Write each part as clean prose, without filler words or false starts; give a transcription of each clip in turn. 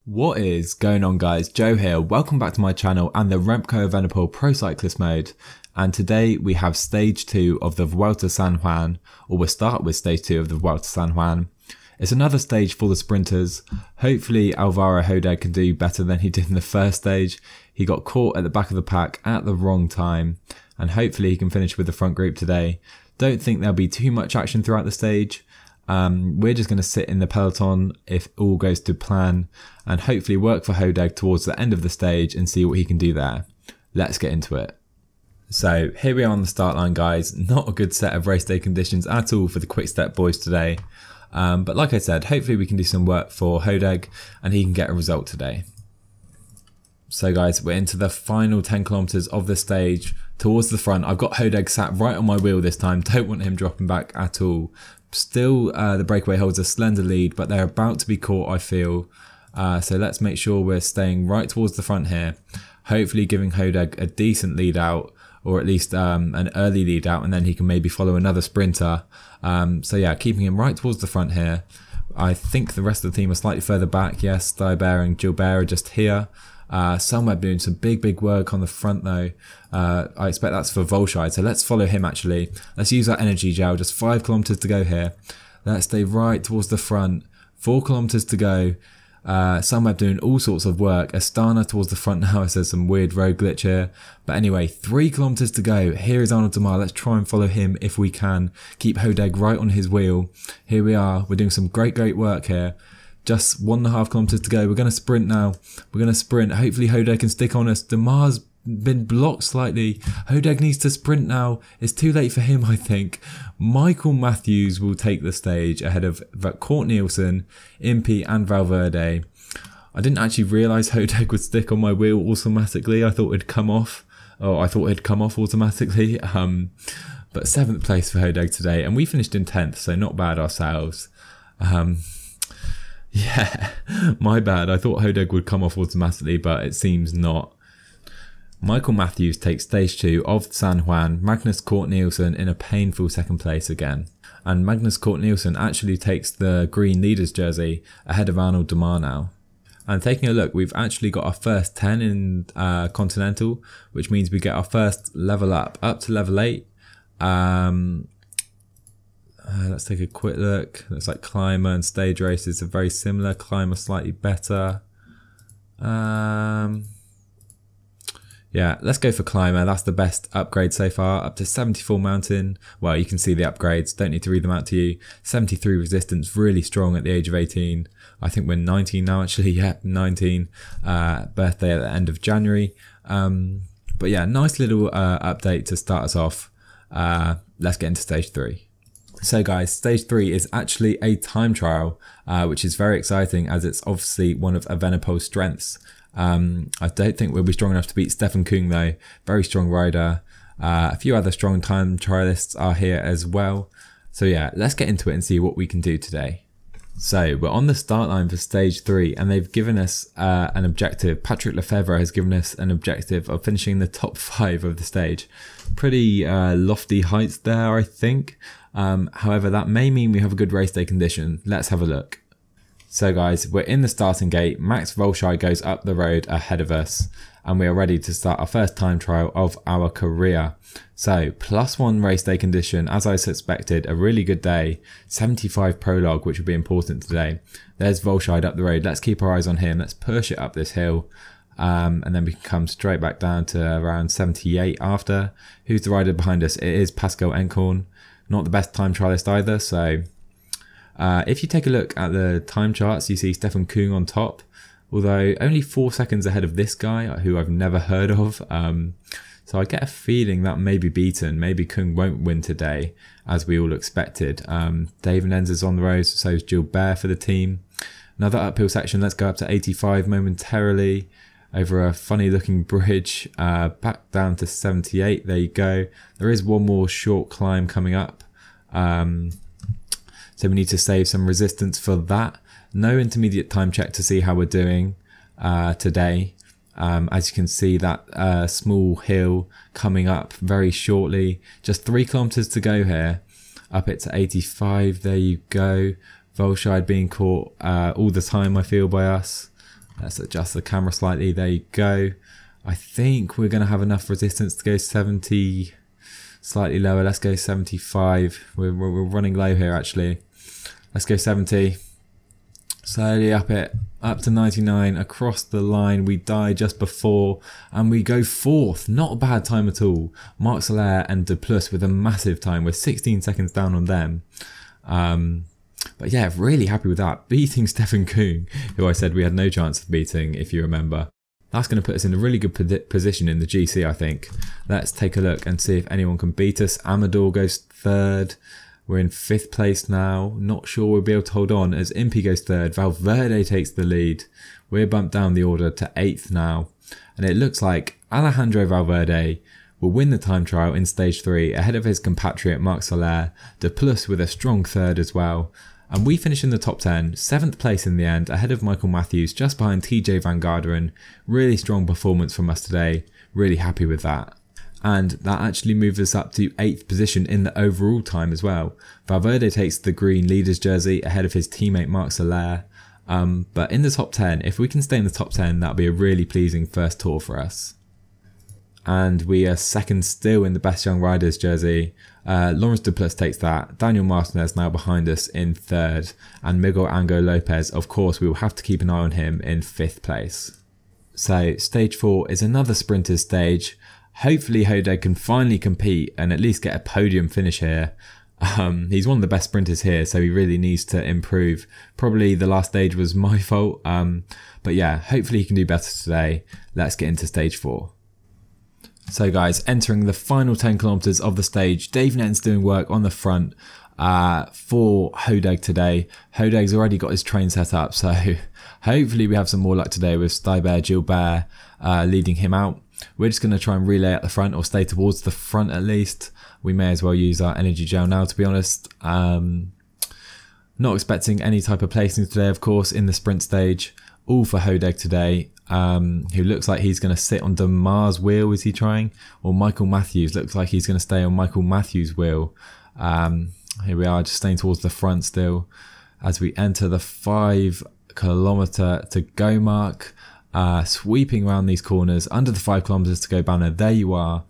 What is going on, guys? Joe here. Welcome back to my channel and the Remco Evenepoel Pro Cyclist mode. And today we have stage 2 of the Vuelta San Juan, or we'll start with stage 2 of the Vuelta San Juan. It's another stage for the sprinters. Hopefully Alvaro Hodeg can do better than he did in the first stage. He got caught at the back of the pack at the wrong time, and hopefully he can finish with the front group today. Don't think there'll be too much action throughout the stage. We're just going to sit in the peloton if all goes to plan and hopefully work for Hodeg towards the end of the stage and see what he can do there. Let's get into it. So here we are on the start line, guys. Not a good set of race day conditions at all for the quick step boys today. But like I said, hopefully we can do some work for Hodeg and he can get a result today. So guys, we're into the final 10 kilometers of the stage towards the front. I've got Hodeg sat right on my wheel this time. Don't want him dropping back at all. Still, the breakaway holds a slender lead, but they're about to be caught, I feel. So let's make sure we're staying right towards the front here. Hopefully giving Hodeg a decent lead out, or at least an early lead out, and then he can maybe follow another sprinter. So yeah, keeping him right towards the front here. I think the rest of the team are slightly further back. Yes, Stuyber and Gilbert are just here. Sunweb doing some big work on the front though. I expect that's for Volscheid, so let's follow him actually. Let's use that energy gel, just 5 kilometers to go here. Let's stay right towards the front, 4 kilometers to go. Sunweb doing all sorts of work. Astana towards the front now, there's some weird road glitch here. But anyway, 3 kilometers to go. Here is Arnold Demar, let's try and follow him if we can. Keep Hodeg right on his wheel. Here we are, we're doing some great work here. Just 1.5 kilometers to go. We're going to sprint now. We're going to sprint. Hopefully Hodeg can stick on us. Demar's been blocked slightly. Hodeg needs to sprint now. It's too late for him, I think. Michael Matthews will take the stage ahead of Kort Nielsen, Impey and Valverde. I didn't actually realise Hodeg would stick on my wheel automatically. I thought it'd come off. Oh, I thought it'd come off automatically. But 7th place for Hodeg today. And we finished in 10th, so not bad ourselves. Yeah, my bad. I thought Hodeg would come off automatically, but it seems not. Michael Matthews takes stage 2 of San Juan. Magnus Kort Nielsen in a painful 2nd place again. And Magnus Kort Nielsen actually takes the green leaders jersey ahead of Arnold Demar now. And taking a look, we've actually got our first 10 in Continental, which means we get our first level up to level 8. Let's take a quick look. Looks like Climber and Stage Races are very similar. Climber slightly better. Yeah, let's go for Climber. That's the best upgrade so far. Up to 74 Mountain. Well, you can see the upgrades. Don't need to read them out to you. 73 Resistance, really strong at the age of 18. I think we're 19 now actually. Yeah, 19. Birthday at the end of January. But yeah, nice little update to start us off. Let's get into stage 3. So guys, stage 3 is actually a time trial, which is very exciting as it's obviously one of Evenepoel's strengths. I don't think we'll be strong enough to beat Stefan Küng though. Very strong rider. A few other strong time trialists are here as well. So yeah, let's get into it and see what we can do today. So we're on the start line for stage 3 and they've given us an objective. Patrick Lefevre has given us an objective of finishing the top 5 of the stage. Pretty lofty heights there, I think. However, that may mean we have a good race day condition. Let's have a look. So guys, we're in the starting gate. Max Volscheid goes up the road ahead of us and we are ready to start our first time trial of our career. So +1 race day condition, as I suspected, a really good day. 75 prologue, which will be important today. There's Volscheid up the road. Let's keep our eyes on him. Let's push it up this hill. And then we can come straight back down to around 78 after. Who's the rider behind us? It is Pascal Enkhorn. Not the best time trialist either, so if you take a look at the time charts, you see Stefan Küng on top, although only 4 seconds ahead of this guy, who I've never heard of. So I get a feeling that may be beaten. Maybe Küng won't win today, as we all expected. Dave Nenz is on the road, so is Gilbert for the team. Another uphill section, let's go up to 85 momentarily, over a funny looking bridge, back down to 78, there you go. There is one more short climb coming up. So we need to save some resistance for that. No intermediate time check to see how we're doing today. As you can see, that small hill coming up very shortly. Just 3 kilometers to go here. Up it to 85, there you go. Volscheid being caught all the time, I feel, by us. Let's adjust the camera slightly. There you go. I think we're going to have enough resistance to go 70, slightly lower. Let's go 75. We're running low here actually. Let's go 70. Slowly up it, up to 99, across the line. We die just before and we go fourth. Not a bad time at all. Marc Soler and De Plus with a massive time. We're 16 seconds down on them. But yeah, really happy with that. Beating Stefan Küng, who I said we had no chance of beating, if you remember. That's going to put us in a really good position in the GC, I think. Let's take a look and see if anyone can beat us. Amador goes third. We're in 5th place now. Not sure we'll be able to hold on as Impey goes third. Valverde takes the lead. We're bumped down the order to 8th now. And it looks like Alejandro Valverde will win the time trial in stage 3 ahead of his compatriot Marc Soler. De Plus with a strong third as well. And we finish in the top 10, 7th place in the end, ahead of Michael Matthews, just behind TJ Van Garderen. Really strong performance from us today. Really happy with that. And that actually moves us up to 8th position in the overall time as well. Valverde takes the green leader's jersey ahead of his teammate Marc Soler. But in the top 10, if we can stay in the top 10, that'll be a really pleasing first tour for us. And we are 2nd still in the best young riders jersey. Lawrence De Plus takes that. Daniel Martinez now behind us in 3rd. And Miguel Angel Lopez, of course, we will have to keep an eye on him in 5th place. So stage 4 is another sprinters stage. Hopefully Hodeg can finally compete and at least get a podium finish here. He's one of the best sprinters here, so he really needs to improve. Probably the last stage was my fault. But yeah, hopefully he can do better today. Let's get into stage 4. So guys, entering the final 10 kilometers of the stage, Dave Netten's doing work on the front for Hodeg today. Hodeg's already got his train set up, so hopefully we have some more luck today with Stuyber Gilbert leading him out. We're just going to try and relay at the front or stay towards the front at least. We may as well use our energy gel now, to be honest. Not expecting any type of placing today, of course, in the sprint stage. All for Hodeg today, who looks like he's going to sit on Demar's wheel. Is he trying? Or Michael Matthews looks like he's going to stay on Michael Matthews' wheel. Here we are, just staying towards the front still as we enter the 5 kilometer to go mark. Sweeping around these corners, under the 5 kilometers to go banner. There you are.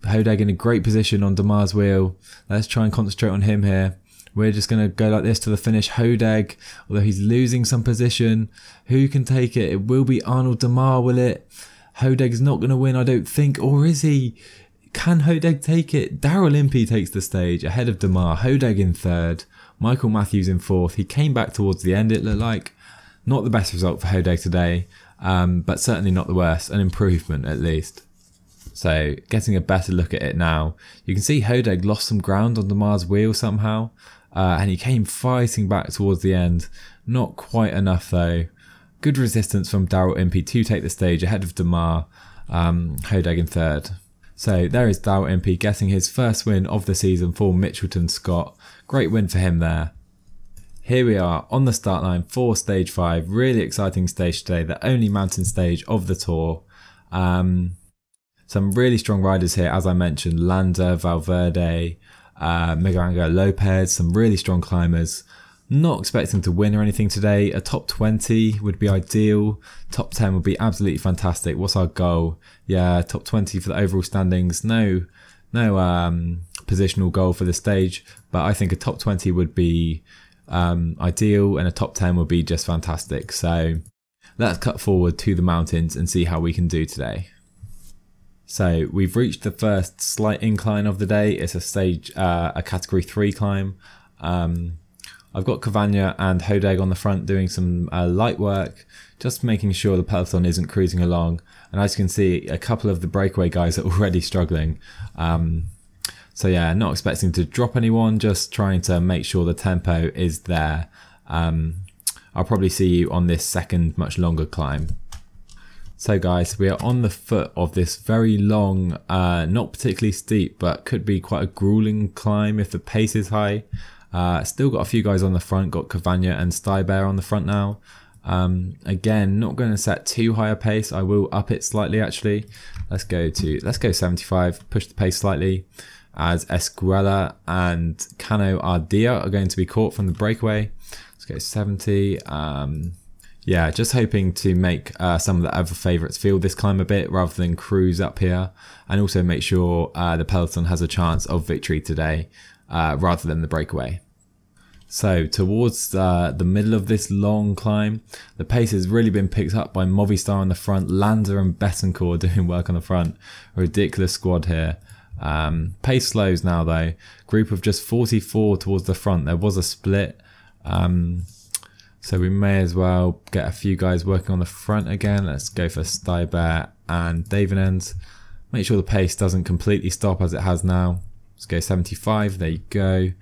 Hodeg in a great position on Demar's wheel. Let's try and concentrate on him here. We're just going to go like this to the finish. Hodeg, although he's losing some position. Who can take it? It will be Arnaud Démare, will it? Hodeg's not going to win, I don't think. Or is he? Can Hodeg take it? Daryl Impey takes the stage ahead of Démare. Hodeg in 3rd. Michael Matthews in 4th. He came back towards the end, it looked like. Not the best result for Hodeg today. But certainly not the worst, an improvement at least. So getting a better look at it now, you can see Hodeg lost some ground on Demar's wheel somehow, and he came fighting back towards the end. Not quite enough though. Good resistance from Daryl Impey to take the stage ahead of Démare. Hodeg in 3rd. So there is Daryl Impey getting his first win of the season for Mitchelton Scott. Great win for him there. Here we are on the start line for stage 5. Really exciting stage today. The only mountain stage of the tour. Some really strong riders here, as I mentioned. Landa, Valverde, Miguel Angel Lopez. Some really strong climbers. Not expecting to win or anything today. A top 20 would be ideal. Top 10 would be absolutely fantastic. What's our goal? Yeah, top 20 for the overall standings. No positional goal for the stage. But I think a top 20 would be ideal, and a top 10 would be just fantastic. So let's cut forward to the mountains and see how we can do today. So we've reached the first slight incline of the day. It's a category 3 climb. I've got Cavagna and Hodeg on the front doing some light work, just making sure the peloton isn't cruising along. And as you can see, a couple of the breakaway guys are already struggling. So yeah, not expecting to drop anyone, just trying to make sure the tempo is there. I'll probably see you on this second, much longer climb. So guys, we are on the foot of this very long, not particularly steep, but could be quite a grueling climb if the pace is high. Still got a few guys on the front, got Cavagna and Stuyber on the front now. Again, not going to set too high a pace. I will up it slightly actually. Let's go 75, push the pace slightly, as Escuela and Cano Ardea are going to be caught from the breakaway. Let's go 70. Yeah, just hoping to make some of the other favourites feel this climb a bit rather than cruise up here, and also make sure the peloton has a chance of victory today rather than the breakaway. So towards the middle of this long climb, the pace has really been picked up by Movistar on the front. Landa and Betancourt doing work on the front. A ridiculous squad here. Pace slows now though. Group of just 44 towards the front. There was a split. So we may as well get a few guys working on the front again. Let's go for Stuyber and Davenens. Make sure the pace doesn't completely stop as it has now. Let's go 75. There you go.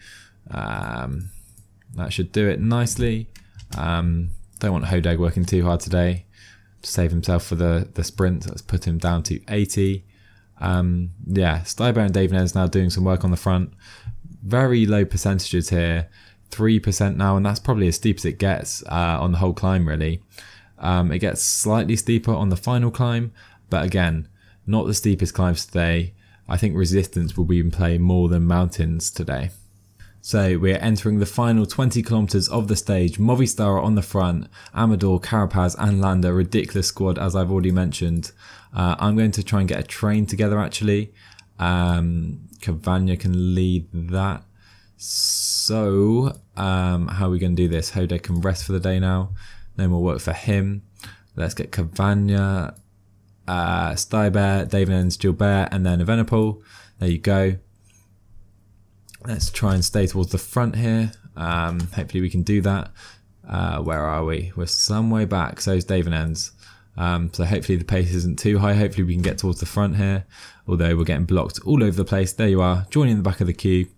That should do it nicely. Don't want Hodeg working too hard today to save himself for the sprint. Let's put him down to 80. Yeah, Stuyber and Davenens now doing some work on the front. Very low percentages here. 3% now, and that's probably as steep as it gets on the whole climb really. It gets slightly steeper on the final climb, but again, not the steepest climbs today. I think resistance will be in play more than mountains today. So we're entering the final 20 kilometers of the stage. Movistar on the front, Amador, Carapaz and Landa, ridiculous squad as I've already mentioned. I'm going to try and get a train together actually. Cavagna can lead that. So how are we going to do this? Hodeg can rest for the day now. No more work for him. Let's get Cavagna, Stuyber, Davenens, Gilbert and then Evenepoel. There you go. Let's try and stay towards the front here. Hopefully we can do that. Where are we? We're some way back. So is Davenens. So hopefully the pace isn't too high. Hopefully we can get towards the front here. Although we're getting blocked all over the place. There you are, joining the back of the queue.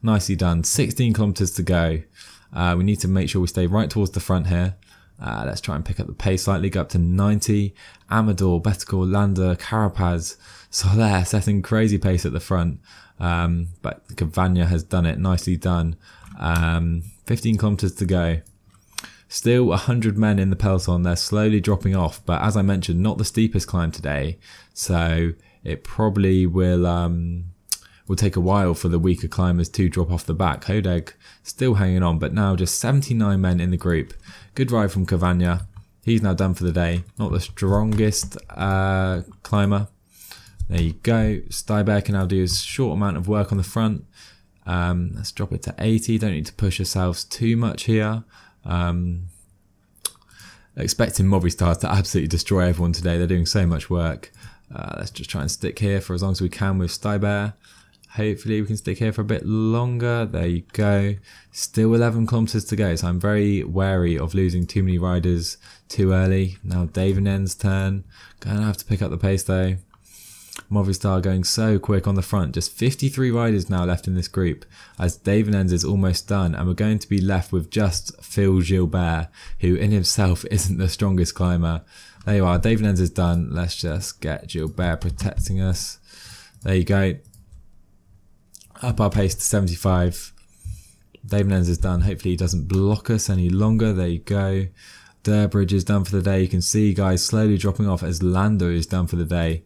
Nicely done. 16 kilometers to go. We need to make sure we stay right towards the front here. Let's try and pick up the pace slightly, go up to 90. Amador, Betancourt, Landa, Carapaz, Soler setting crazy pace at the front. But Cavagna has done it. Nicely done. 15 kilometers to go. Still 100 men in the peloton. They're slowly dropping off, but as I mentioned, not the steepest climb today, so it probably will take a while for the weaker climbers to drop off the back. Hodeg still hanging on, but now just 79 men in the group. Good ride from Cavagna. He's now done for the day. Not the strongest climber. There you go. Stuyber can now do a short amount of work on the front. Let's drop it to 80. Don't need to push ourselves too much here. Expecting Movistar to absolutely destroy everyone today. They're doing so much work. Let's just try and stick here for as long as we can with Stuyber. Hopefully we can stick here for a bit longer. There you go. Still 11 kilometers to go, so I'm very wary of losing too many riders too early. Now Davenen's turn. Gonna have to pick up the pace though. Movistar going so quick on the front. Just 53 riders now left in this group as Davenens is almost done, and we're going to be left with just Phil Gilbert, who in himself isn't the strongest climber. There you are. Davenens is done. Let's just get Gilbert protecting us. There you go. Up our pace to 75. Davenens is done. Hopefully he doesn't block us any longer. There you go. Durbridge is done for the day. You can see guys slowly dropping off as Landa is done for the day.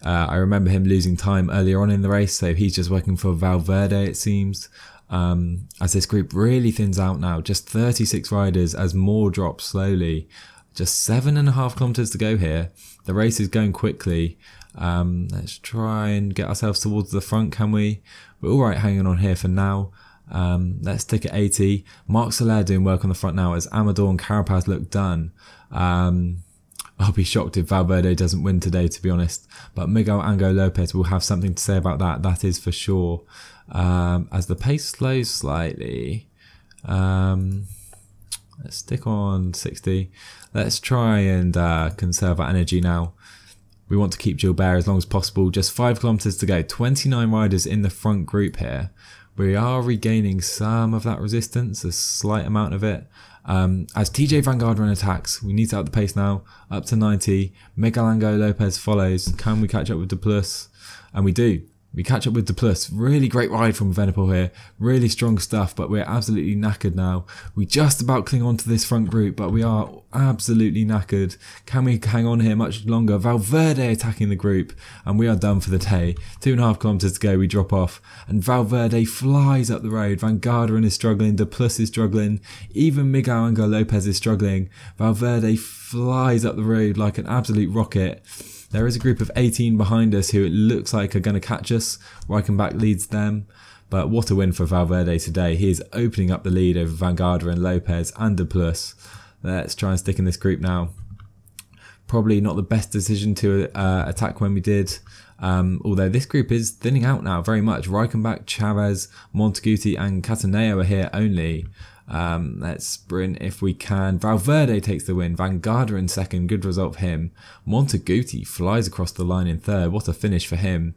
I remember him losing time earlier on in the race, so he's just working for Valverde it seems. As this group really thins out now. Just 36 riders as more drop slowly. Just 7.5 kilometers to go here. The race is going quickly. Let's try and get ourselves towards the front, can we? We're alright hanging on here for now. Let's stick at 80. Marc Soler doing work on the front now as Amador and Carapaz look done. I'll be shocked if Valverde doesn't win today, to be honest. But Miguel Angel Lopez will have something to say about that. That is for sure. As the pace slows slightly. Let's stick on 60. Let's try and conserve our energy now. We want to keep Gilbert as long as possible. Just 5 kilometers to go. 29 riders in the front group here. We are regaining some of that resistance, a slight amount of it. As TJ Van Garderen attacks, we need to up the pace now, up to 90. Miguel Angel Lopez follows. Can we catch up with De Plus? And we do. We catch up with Plus. Really great ride from Evenepoel here. Really strong stuff, but we're absolutely knackered now. We just about cling on to this front group, but we are absolutely knackered. Can we hang on here much longer? Valverde attacking the group, and we are done for the day. 2.5 kilometers to go, we drop off, and Valverde flies up the road. Van Garderen is struggling, Plus is struggling, even Miguel Angel Lopez is struggling. Valverde flies up the road like an absolute rocket. There is a group of 18 behind us who it looks like are going to catch us. Reichenbach leads them. But what a win for Valverde today. He is opening up the lead over Van Garderen, Lopez and Plus. Let's try and stick in this group now. Probably not the best decision to attack when we did. Although this group is thinning out now very much. Reichenbach, Chavez, Monteguti and Cataneo are here only. Let's sprint if we can. Valverde takes the win. Van Garderen second, good result for him. Monteguti flies across the line in third, what a finish for him.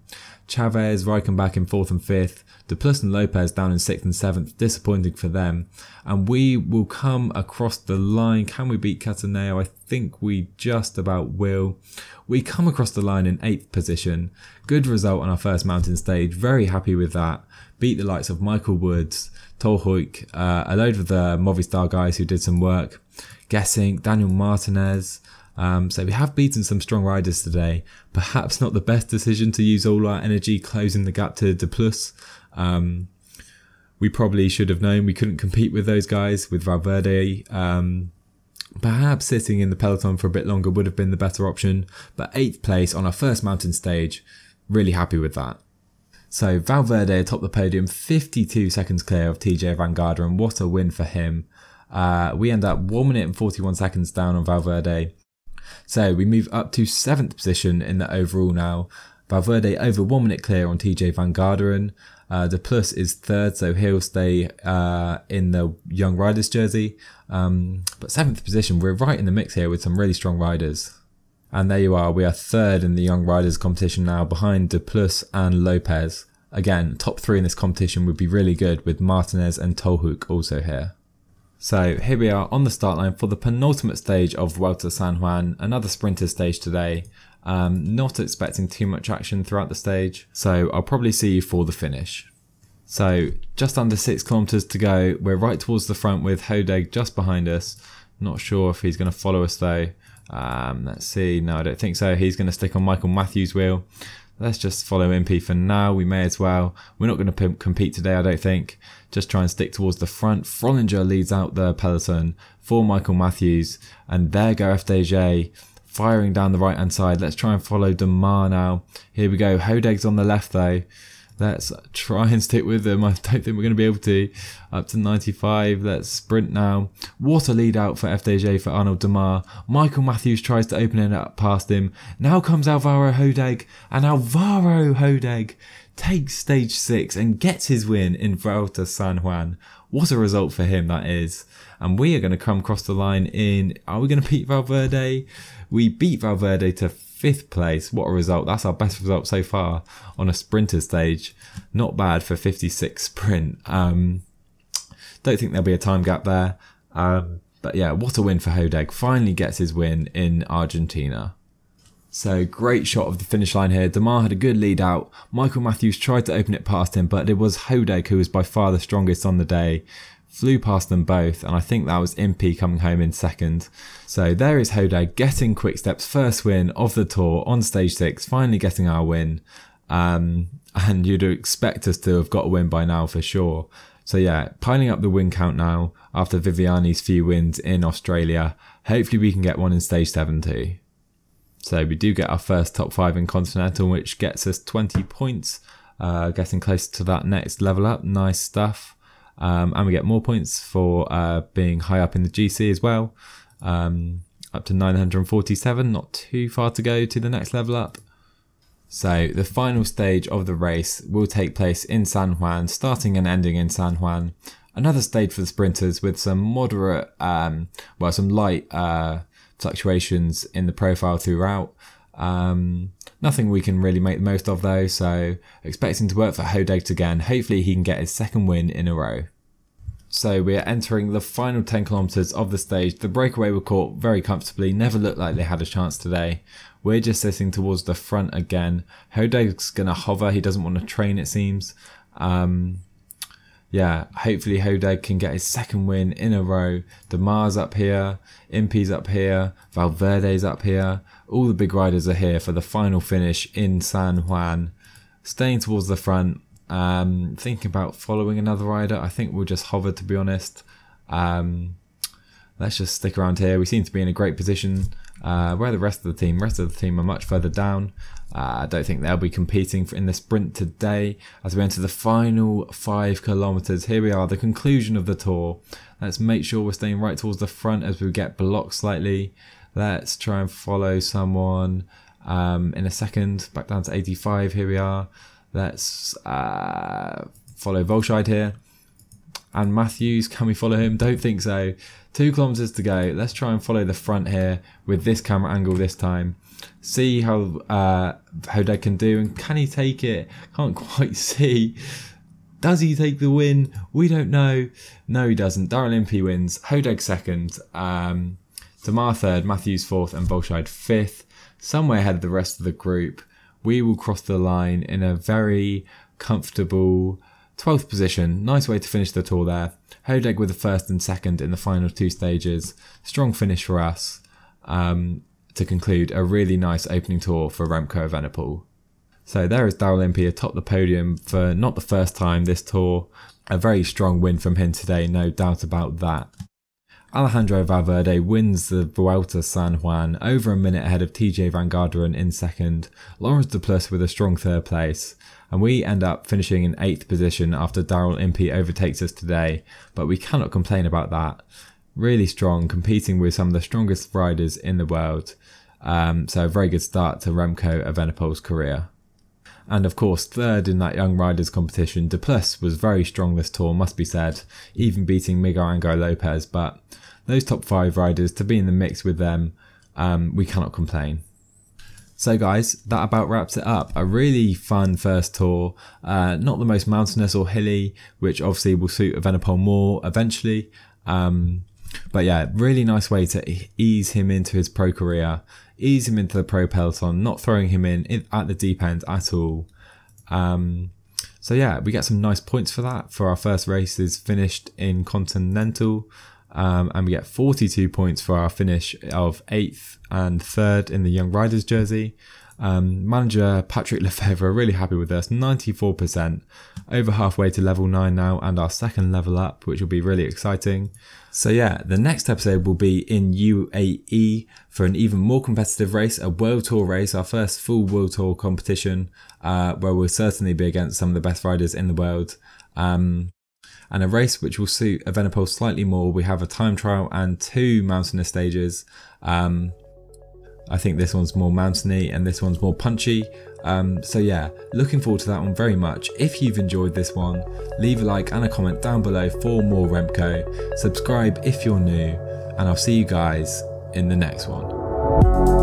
Chavez, Reichenbach in fourth and fifth. Plus and Lopez down in sixth and seventh, disappointing for them. And we will come across the line. Can we beat Cataneo? I think we just about will. We come across the line in 8th position. Good result on our first mountain stage, very happy with that. Beat the likes of Michael Woods, Tolhoek, a load of the Movistar guys who did some work. Guessing, Daniel Martinez. So we have beaten some strong riders today. Perhaps not the best decision to use all our energy closing the gap to Plus. We probably should have known we couldn't compete with those guys, with Valverde. Perhaps sitting in the peloton for a bit longer would have been the better option. But 8th place on our first mountain stage, really happy with that. So Valverde atop the podium, 52 seconds clear of TJ Van Garderen. What a win for him. We end up 1 minute and 41 seconds down on Valverde. So we move up to 7th position in the overall now. Valverde over 1 minute clear on TJ Van Garderen. Plus is third, so he'll stay in the Young Riders jersey. But 7th position, we're right in the mix here with some really strong riders. And there you are, we are third in the Young Riders competition now, behind Plus and Lopez. Again, top 3 in this competition would be really good, with Martinez and Tolhoek also here. So here we are on the start line for the penultimate stage of Vuelta San Juan, another sprinter stage today. Not expecting too much action throughout the stage, so I'll probably see you for the finish. So just under 6 kilometers to go, we're right towards the front with Hodeg just behind us. Not sure if he's going to follow us though. Let's see, no I don't think so. He's going to stick on Michael Matthews' wheel. Let's just follow MP for now, we may as well. We're not going to compete today I don't think. Just try and stick towards the front. Frolinger leads out the peloton for Michael Matthews. And there go FDJ firing down the right hand side. Let's try and follow Demar now. Here we go, Hodeg's on the left though. Let's try and stick with them. I don't think we're going to be able to. Up to 95. Let's sprint now. What a lead out for FDJ for Arnold Demar. Michael Matthews tries to open it up past him. Now comes Alvaro Hodeg. And Alvaro Hodeg takes stage 6 and gets his win in Vuelta San Juan. What a result for him that is. And we are going to come across the line in... Are we going to beat Valverde? We beat Valverde to 5th place. What a result. That's our best result so far on a sprinter stage. Not bad for 56 sprint. Don't think there'll be a time gap there. But yeah, what a win for Hodeg. Finally gets his win in Argentina. So great shot of the finish line here. Demar had a good lead out. Michael Matthews tried to open it past him, but it was Hodeg who was by far the strongest on the day. Flew past them both, and I think that was MP coming home in second. So there is Hodeg getting Quickstep's first win of the tour on stage 6, finally getting our win. And you'd expect us to have got a win by now for sure. So yeah, piling up the win count now after Viviani's few wins in Australia. Hopefully we can get one in stage 7 too. So we do get our first top 5 in Continental, which gets us 20 points. Getting close to that next level up, nice stuff. And we get more points for being high up in the GC as well. Up to 947, not too far to go to the next level up. So the final stage of the race will take place in San Juan, starting and ending in San Juan. Another stage for the sprinters with some moderate, some light fluctuations in the profile throughout. Nothing we can really make the most of though, so expecting to work for Hodeg again. Hopefully he can get his second win in a row. So we are entering the final 10 kilometers of the stage. The breakaway were caught very comfortably, never looked like they had a chance today. We're just sitting towards the front again. Hodeg's going to hover, he doesn't want to train, it seems. Yeah, hopefully Hodeg can get his second win in a row. Demar's up here, Impi's up here, Valverde's up here. All the big riders are here for the final finish in San Juan. Staying towards the front. Thinking about following another rider. I think we'll just hover, to be honest. Let's just stick around here. We seem to be in a great position. Where are the rest of the team? The rest of the team are much further down. I don't think they'll be competing in the sprint today as we enter the final 5 kilometers. Here we are, the conclusion of the tour. Let's make sure we're staying right towards the front as we get blocked slightly. Let's try and follow someone in a second. Back down to 85. Here we are. Let's follow Volscheid here. And Matthews, can we follow him? Don't think so. 2 kilometers to go. Let's try and follow the front here with this camera angle this time. See how Hodeg can do, and can he take it? Can't quite see. Does he take the win? We don't know. No, he doesn't. Daryl Impey wins. Hodeg second. Demar third. Matthews fourth, and Volscheid fifth. Somewhere ahead of the rest of the group. We will cross the line in a very comfortable 12th position. Nice way to finish the tour there. Hodeg with the first and second in the final 2 stages. Strong finish for us to conclude a really nice opening tour for Remco Evenepoel. So there is Daryl Impey atop the podium for not the first time this tour. A very strong win from him today, no doubt about that. Alejandro Valverde wins the Vuelta San Juan over a minute ahead of TJ Van Garderen in second. Lawrence Duplessis with a strong third place. And we end up finishing in 8th position after Daryl Impey overtakes us today. But we cannot complain about that. Really strong, competing with some of the strongest riders in the world. So a very good start to Remco Evenepoel's career. And of course, third in that young riders competition. Duplessis was very strong this tour, must be said, even beating Miguel Angel Lopez. But those top 5 riders, to be in the mix with them, we cannot complain. So guys, that about wraps it up. A really fun first tour, not the most mountainous or hilly, which obviously will suit Evenepoel more eventually. But yeah, really nice way to ease him into his pro career, ease him into the pro peloton, not throwing him in at the deep end at all. So yeah, we get some nice points for that, for our first races finished in Continental. And we get 42 points for our finish of 8th and 3rd in the Young Riders jersey. Manager Patrick Lefevre really happy with us, 94%, over halfway to level 9 now, and our second level up, which will be really exciting. So yeah, the next episode will be in UAE for an even more competitive race, a World Tour race, our first full World Tour competition, where we'll certainly be against some of the best riders in the world. And a race which will suit Evenepoel slightly more. We have a time trial and 2 mountainous stages. I think this one's more mountainy and this one's more punchy. So yeah, looking forward to that one very much. If you've enjoyed this one, leave a like and a comment down below for more Remco. Subscribe if you're new, and I'll see you guys in the next one.